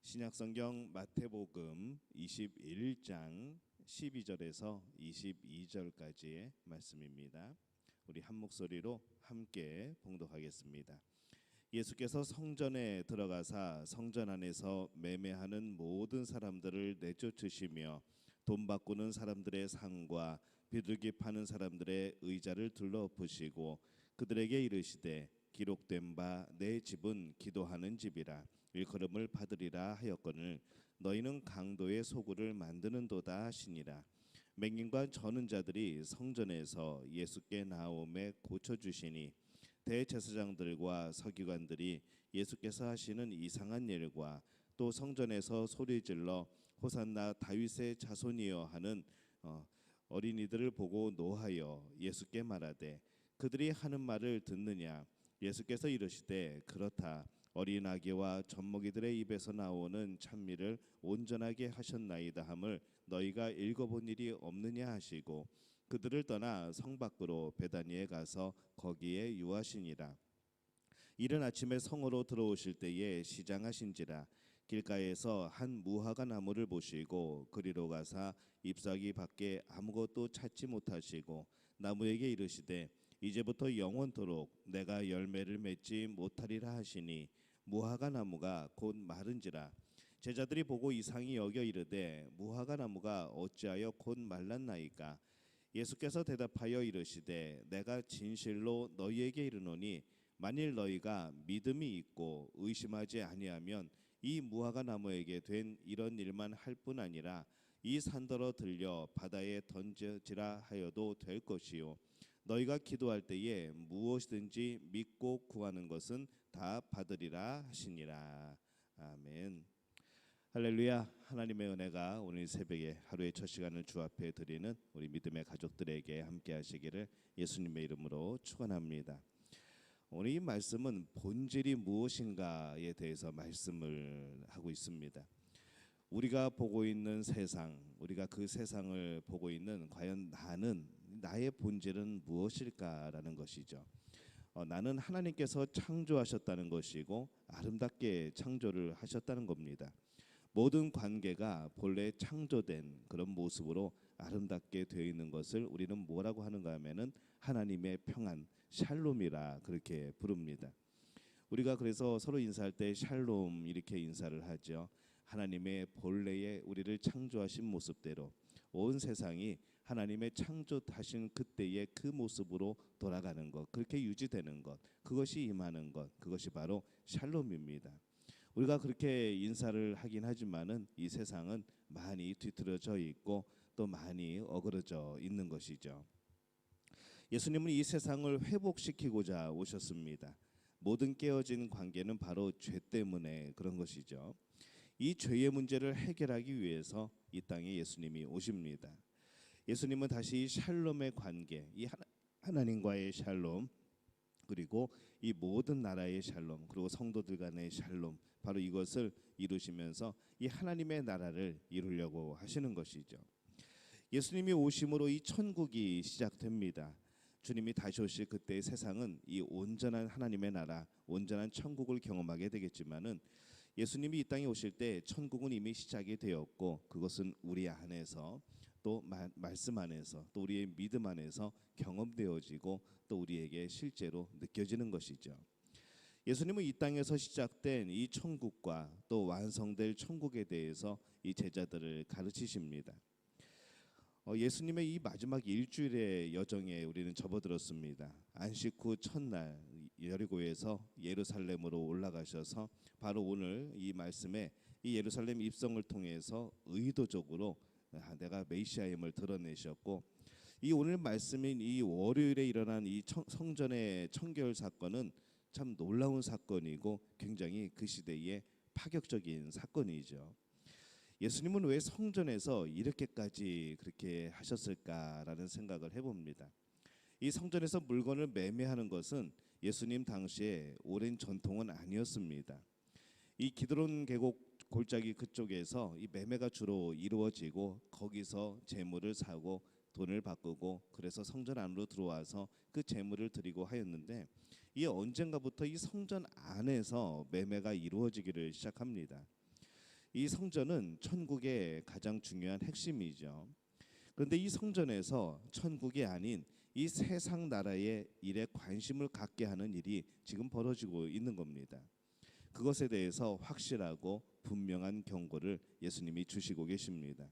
신약성경 마태복음 21장 12절에서 22절까지의 말씀입니다. 우리 한 목소리로 함께 봉독하겠습니다. 예수께서 성전에 들어가사 성전 안에서 매매하는 모든 사람들을 내쫓으시며 돈 바꾸는 사람들의 상과 비둘기 파는 사람들의 의자를 둘러엎으시고 그들에게 이르시되 기록된 바 내 집은 기도하는 집이라 일컬음을 받으리라 하였거늘 너희는 강도의 소굴을 만드는도다 하시니라. 맹인과 저는 자들이 성전에서 예수께 나오매 고쳐주시니 대제사장들과 서기관들이 예수께서 하시는 이상한 일과 또 성전에서 소리질러 호산나 다윗의 자손이여 하는 어린이들을 보고 노하여 예수께 말하되 그들이 하는 말을 듣느냐. 예수께서 이르시되 그렇다. 어린 아기와 젖먹이들의 입에서 나오는 찬미를 온전하게 하셨나이다 함을 너희가 읽어본 일이 없느냐 하시고 그들을 떠나 성 밖으로 베다니에 가서 거기에 유하시니라. 이른 아침에 성으로 들어오실 때에 시장하신지라 길가에서 한 무화과 나무를 보시고 그리로 가사 잎사귀 밖에 아무것도 찾지 못하시고 나무에게 이르시되 이제부터 영원토록 내가 열매를 맺지 못하리라 하시니 무화과 나무가 곧 마른지라. 제자들이 보고 이상히 여겨 이르되 무화과 나무가 어찌하여 곧 말랐나이까. 예수께서 대답하여 이르시되 내가 진실로 너희에게 이르노니 만일 너희가 믿음이 있고 의심하지 아니하면 이 무화과 나무에게 된 이런 일만 할 뿐 아니라 이 산더러 들려 바다에 던져지라 하여도 될 것이요 너희가 기도할 때에 무엇이든지 믿고 구하는 것은 다 받으리라 하시니라. 아멘. 할렐루야. 하나님의 은혜가 오늘 새벽에 하루의 첫 시간을 주 앞에 드리는 우리 믿음의 가족들에게 함께 하시기를 예수님의 이름으로 축원합니다. 오늘 이 말씀은 본질이 무엇인가에 대해서 말씀을 하고 있습니다. 우리가 보고 있는 세상, 우리가 그 세상을 보고 있는 과연 나의 본질은 무엇일까라는 것이죠. 나는 하나님께서 창조하셨다는 것이고 아름답게 창조를 하셨다는 겁니다. 모든 관계가 본래 창조된 그런 모습으로 아름답게 되어 있는 것을 우리는 뭐라고 하는가 하면은 하나님의 평안, 샬롬이라 그렇게 부릅니다. 우리가 그래서 서로 인사할 때 샬롬 이렇게 인사를 하죠. 하나님의 본래의 우리를 창조하신 모습대로 온 세상이 하나님의 창조하신 그때의 그 모습으로 돌아가는 것, 그렇게 유지되는 것, 그것이 임하는 것, 그것이 바로 샬롬입니다. 우리가 그렇게 인사를 하긴 하지만은 이 세상은 많이 뒤틀어져 있고 또 많이 어그러져 있는 것이죠. 예수님은 이 세상을 회복시키고자 오셨습니다. 모든 깨어진 관계는 바로 죄 때문에 그런 것이죠. 이 죄의 문제를 해결하기 위해서 이 땅에 예수님이 오십니다. 예수님은 다시 샬롬의 관계, 이 하나님과의 샬롬, 그리고 이 모든 나라의 샬롬, 그리고 성도들 간의 샬롬, 바로 이것을 이루시면서 이 하나님의 나라를 이루려고 하시는 것이죠. 예수님이 오심으로 이 천국이 시작됩니다. 주님이 다시 오실 그때 세상은 이 온전한 하나님의 나라, 온전한 천국을 경험하게 되겠지만은 예수님이 이 땅에 오실 때 천국은 이미 시작이 되었고 그것은 우리 안에서 또 말씀 안에서 또 우리의 믿음 안에서 경험되어지고 또 우리에게 실제로 느껴지는 것이죠. 예수님은 이 땅에서 시작된 이 천국과 또 완성될 천국에 대해서 이 제자들을 가르치십니다. 예수님의 이 마지막 일주일의 여정에 우리는 접어들었습니다. 안식 후 첫날 여리고에서 예루살렘으로 올라가셔서 바로 오늘 이 말씀에 이 예루살렘 입성을 통해서 의도적으로 내가 메시아임을 드러내셨고 이 오늘 말씀인 이 월요일에 일어난 이 성전의 청결 사건은 참 놀라운 사건이고 굉장히 그 시대의 파격적인 사건이죠. 예수님은 왜 성전에서 이렇게까지 그렇게 하셨을까라는 생각을 해봅니다. 이 성전에서 물건을 매매하는 것은 예수님 당시에 오랜 전통은 아니었습니다. 이 기드론 계곡 골짜기 그쪽에서 이 매매가 주로 이루어지고 거기서 재물을 사고 돈을 바꾸고 그래서 성전 안으로 들어와서 그 재물을 드리고 하였는데 이 언젠가부터 이 성전 안에서 매매가 이루어지기를 시작합니다. 이 성전은 천국의 가장 중요한 핵심이죠. 그런데 이 성전에서 천국이 아닌 이 세상 나라의 일에 관심을 갖게 하는 일이 지금 벌어지고 있는 겁니다. 그것에 대해서 확실하고 분명한 경고를 예수님이 주시고 계십니다.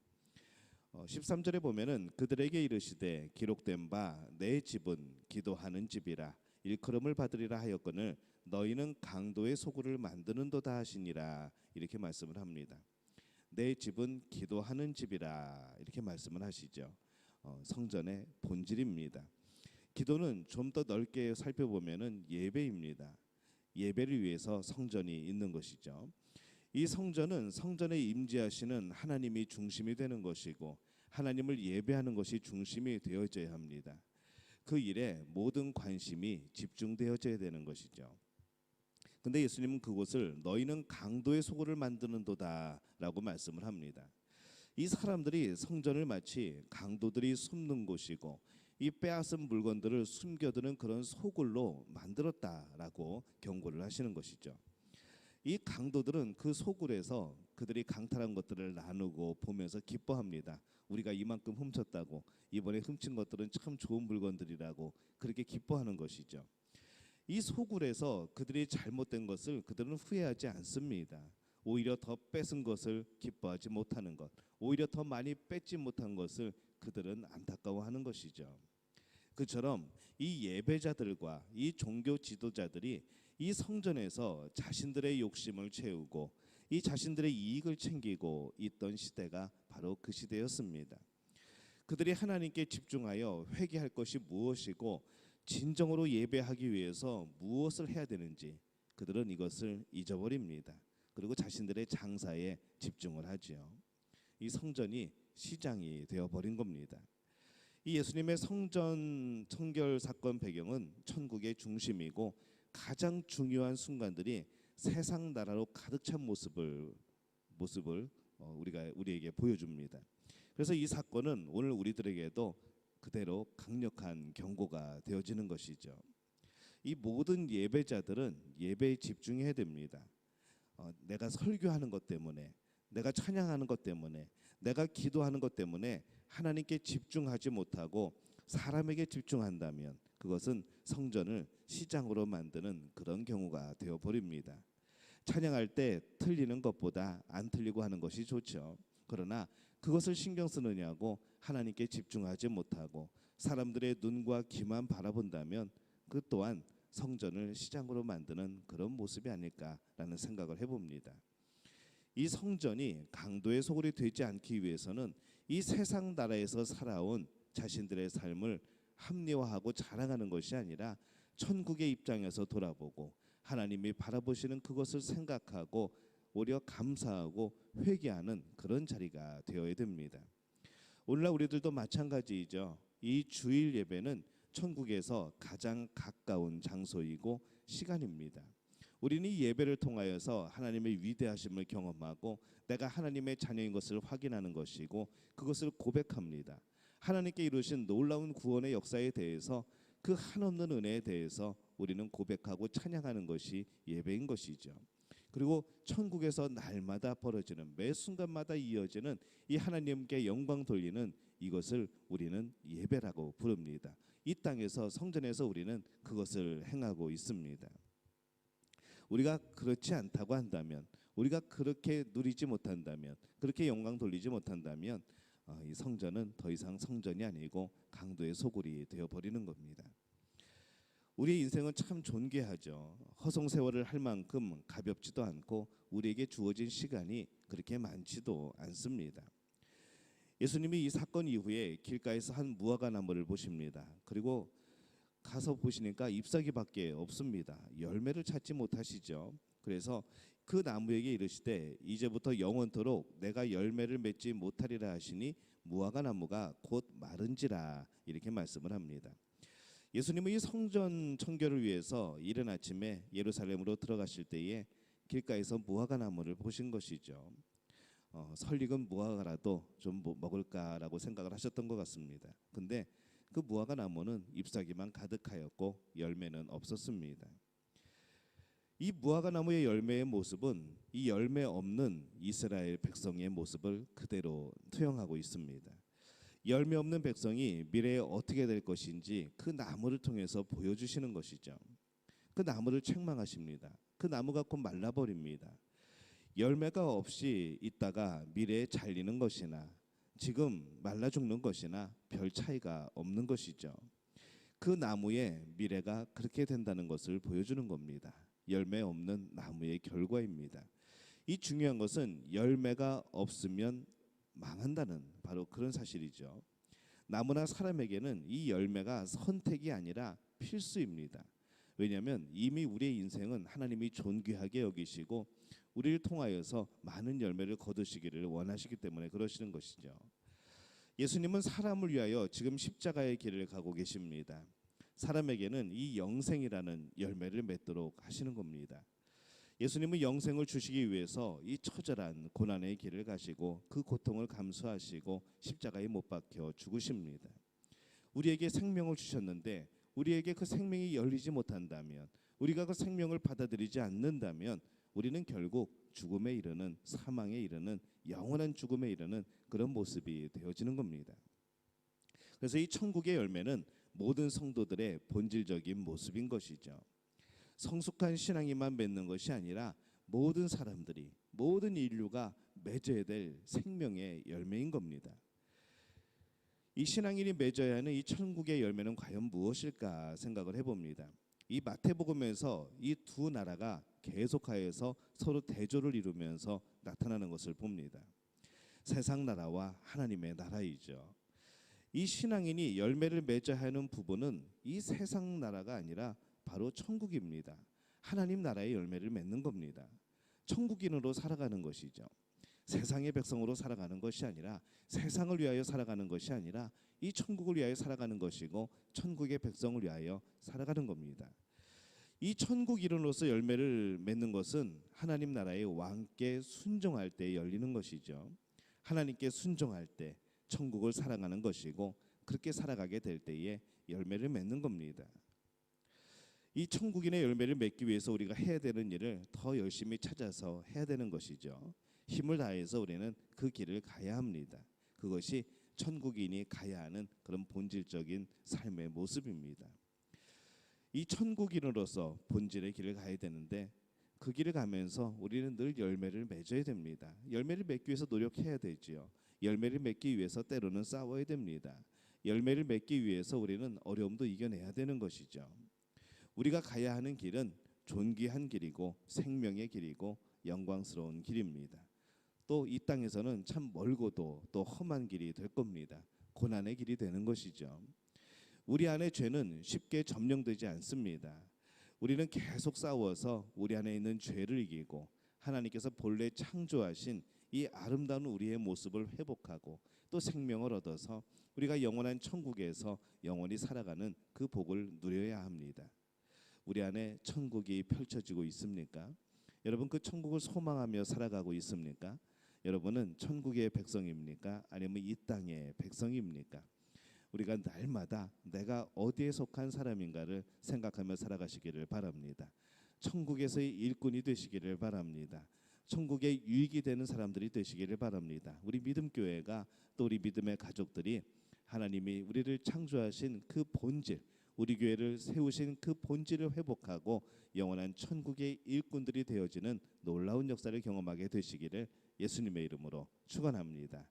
13절에 보면은 그들에게 이르시되 기록된 바 내 집은 기도하는 집이라 일컬음을 받으리라 하였거늘 너희는 강도의 소굴을 만드는도다 하시니라 이렇게 말씀을 합니다. 내 집은 기도하는 집이라 이렇게 말씀을 하시죠. 성전의 본질입니다. 기도는 좀 더 넓게 살펴보면은 예배입니다. 예배를 위해서 성전이 있는 것이죠. 이 성전은 성전에 임재하시는 하나님이 중심이 되는 것이고 하나님을 예배하는 것이 중심이 되어져야 합니다. 그 일에 모든 관심이 집중되어져야 되는 것이죠. 근데 예수님은 그곳을 너희는 강도의 소굴을 만드는도다라고 말씀을 합니다. 이 사람들이 성전을 마치 강도들이 숨는 곳이고 이 빼앗은 물건들을 숨겨두는 그런 소굴로 만들었다라고 경고를 하시는 것이죠. 이 강도들은 그 소굴에서 그들이 강탈한 것들을 나누고 보면서 기뻐합니다. 우리가 이만큼 훔쳤다고, 이번에 훔친 것들은 참 좋은 물건들이라고 그렇게 기뻐하는 것이죠. 이 소굴에서 그들이 잘못된 것을 그들은 후회하지 않습니다. 오히려 더 뺏은 것을 기뻐하지 못하는 것, 오히려 더 많이 뺏지 못한 것을 그들은 안타까워하는 것이죠. 그처럼 이 예배자들과 이 종교 지도자들이 이 성전에서 자신들의 욕심을 채우고 이 자신들의 이익을 챙기고 있던 시대가 바로 그 시대였습니다. 그들이 하나님께 집중하여 회개할 것이 무엇이고 진정으로 예배하기 위해서 무엇을 해야 되는지 그들은 이것을 잊어버립니다. 그리고 자신들의 장사에 집중을 하지요. 이 성전이 시장이 되어버린 겁니다. 이 예수님의 성전 청결 사건 배경은 천국의 중심이고 가장 중요한 순간들이 세상 나라로 가득 찬 모습을 우리에게 보여줍니다. 그래서 이 사건은 오늘 우리들에게도 그대로 강력한 경고가 되어지는 것이죠. 이 모든 예배자들은 예배에 집중해야 됩니다. 내가 설교하는 것 때문에, 내가 찬양하는 것 때문에, 내가 기도하는 것 때문에 하나님께 집중하지 못하고 사람에게 집중한다면 그것은 성전을 시장으로 만드는 그런 경우가 되어버립니다. 찬양할 때 틀리는 것보다 안 틀리고 하는 것이 좋죠. 그러나 그것을 신경 쓰느냐고 하나님께 집중하지 못하고 사람들의 눈과 귀만 바라본다면 그 또한 성전을 시장으로 만드는 그런 모습이 아닐까라는 생각을 해봅니다. 이 성전이 강도의 소굴이 되지 않기 위해서는 이 세상 나라에서 살아온 자신들의 삶을 합리화하고 자랑하는 것이 아니라 천국의 입장에서 돌아보고 하나님이 바라보시는 그것을 생각하고 오히려 감사하고 회개하는 그런 자리가 되어야 됩니다. 오늘날 우리들도 마찬가지이죠. 이 주일 예배는 천국에서 가장 가까운 장소이고 시간입니다. 우리는 이 예배를 통하여서 하나님의 위대하심을 경험하고 내가 하나님의 자녀인 것을 확인하는 것이고 그것을 고백합니다. 하나님께 이루신 놀라운 구원의 역사에 대해서 그 한없는 은혜에 대해서 우리는 고백하고 찬양하는 것이 예배인 것이죠. 그리고 천국에서 날마다 벌어지는 매 순간마다 이어지는 이 하나님께 영광 돌리는 이것을 우리는 예배라고 부릅니다. 이 땅에서 성전에서 우리는 그것을 행하고 있습니다. 우리가 그렇지 않다고 한다면, 우리가 그렇게 누리지 못한다면, 그렇게 영광 돌리지 못한다면 이 성전은 더 이상 성전이 아니고 강도의 소굴이 되어버리는 겁니다. 우리의 인생은 참 존귀하죠. 허송세월을 할 만큼 가볍지도 않고 우리에게 주어진 시간이 그렇게 많지도 않습니다. 예수님이 이 사건 이후에 길가에서 한 무화과 나무를 보십니다. 그리고 가서 보시니까 잎사귀밖에 없습니다. 열매를 찾지 못하시죠. 그래서 그 나무에게 이르시되 이제부터 영원토록 내가 열매를 맺지 못하리라 하시니 무화과 나무가 곧 마른지라 이렇게 말씀을 합니다. 예수님은 이 성전 청결을 위해서 이른 아침에 예루살렘으로 들어가실 때에 길가에서 무화과 나무를 보신 것이죠. 설익은 무화과라도 좀 먹을까라고 생각을 하셨던 것 같습니다. 근데 그 무화과 나무는 잎사귀만 가득하였고 열매는 없었습니다. 이 무화과 나무의 열매의 모습은 이 열매 없는 이스라엘 백성의 모습을 그대로 투영하고 있습니다. 열매 없는 백성이 미래에 어떻게 될 것인지 그 나무를 통해서 보여주시는 것이죠. 그 나무를 책망하십니다. 그 나무가 곧 말라버립니다. 열매가 없이 있다가 미래에 잘리는 것이나 지금 말라 죽는 것이나 별 차이가 없는 것이죠. 그 나무의 미래가 그렇게 된다는 것을 보여주는 겁니다. 열매 없는 나무의 결과입니다. 이 중요한 것은 열매가 없으면 망한다는 바로 그런 사실이죠. 나무나 사람에게는 이 열매가 선택이 아니라 필수입니다. 왜냐하면 이미 우리의 인생은 하나님이 존귀하게 여기시고 우리를 통하여서 많은 열매를 거두시기를 원하시기 때문에 그러시는 것이죠. 예수님은 사람을 위하여 지금 십자가의 길을 가고 계십니다. 사람에게는 이 영생이라는 열매를 맺도록 하시는 겁니다. 예수님은 영생을 주시기 위해서 이 처절한 고난의 길을 가시고 그 고통을 감수하시고 십자가에 못 박혀 죽으십니다. 우리에게 생명을 주셨는데 우리에게 그 생명이 열리지 못한다면, 우리가 그 생명을 받아들이지 않는다면 우리는 결국 죽음에 이르는, 사망에 이르는, 영원한 죽음에 이르는 그런 모습이 되어지는 겁니다. 그래서 이 천국의 열매는 모든 성도들의 본질적인 모습인 것이죠. 성숙한 신앙이만 맺는 것이 아니라 모든 사람들이, 모든 인류가 맺어야 될 생명의 열매인 겁니다. 이 신앙인이 맺어야 하는 이 천국의 열매는 과연 무엇일까 생각을 해봅니다. 이 마태복음에서 이 두 나라가 계속하여서 서로 대조를 이루면서 나타나는 것을 봅니다. 세상 나라와 하나님의 나라이죠. 이 신앙인이 열매를 맺어야 하는 부분은 이 세상 나라가 아니라 바로 천국입니다. 하나님 나라의 열매를 맺는 겁니다. 천국인으로 살아가는 것이죠. 세상의 백성으로 살아가는 것이 아니라, 세상을 위하여 살아가는 것이 아니라 이 천국을 위하여 살아가는 것이고 천국의 백성을 위하여 살아가는 겁니다. 이 천국인으로서 열매를 맺는 것은 하나님 나라의 왕께 순종할 때 열리는 것이죠. 하나님께 순종할 때 천국을 살아가는 것이고, 그렇게 살아가게 될 때에 열매를 맺는 겁니다. 이 천국인의 열매를 맺기 위해서 우리가 해야 되는 일을 더 열심히 찾아서 해야 되는 것이죠. 힘을 다해서 우리는 그 길을 가야 합니다. 그것이 천국인이 가야 하는 그런 본질적인 삶의 모습입니다. 이 천국인으로서 본질의 길을 가야 되는데, 그 길을 가면서 우리는 늘 열매를 맺어야 됩니다. 열매를 맺기 위해서 노력해야 되지요. 열매를 맺기 위해서 때로는 싸워야 됩니다. 열매를 맺기 위해서 우리는 어려움도 이겨내야 되는 것이죠. 우리가 가야 하는 길은 존귀한 길이고 생명의 길이고 영광스러운 길입니다. 또 이 땅에서는 참 멀고도 또 험한 길이 될 겁니다. 고난의 길이 되는 것이죠. 우리 안에 죄는 쉽게 점령되지 않습니다. 우리는 계속 싸워서 우리 안에 있는 죄를 이기고 하나님께서 본래 창조하신 이 아름다운 우리의 모습을 회복하고 또 생명을 얻어서 우리가 영원한 천국에서 영원히 살아가는 그 복을 누려야 합니다. 우리 안에 천국이 펼쳐지고 있습니까? 여러분, 그 천국을 소망하며 살아가고 있습니까? 여러분은 천국의 백성입니까? 아니면 이 땅의 백성입니까? 우리가 날마다 내가 어디에 속한 사람인가를 생각하며 살아가시기를 바랍니다. 천국에서의 일꾼이 되시기를 바랍니다. 천국에 유익이 되는 사람들이 되시기를 바랍니다. 우리 믿음교회가, 또 우리 믿음의 가족들이 하나님이 우리를 창조하신 그 본질, 우리 교회를 세우신 그 본질을 회복하고 영원한 천국의 일꾼들이 되어지는 놀라운 역사를 경험하게 되시기를 예수님의 이름으로 축원합니다.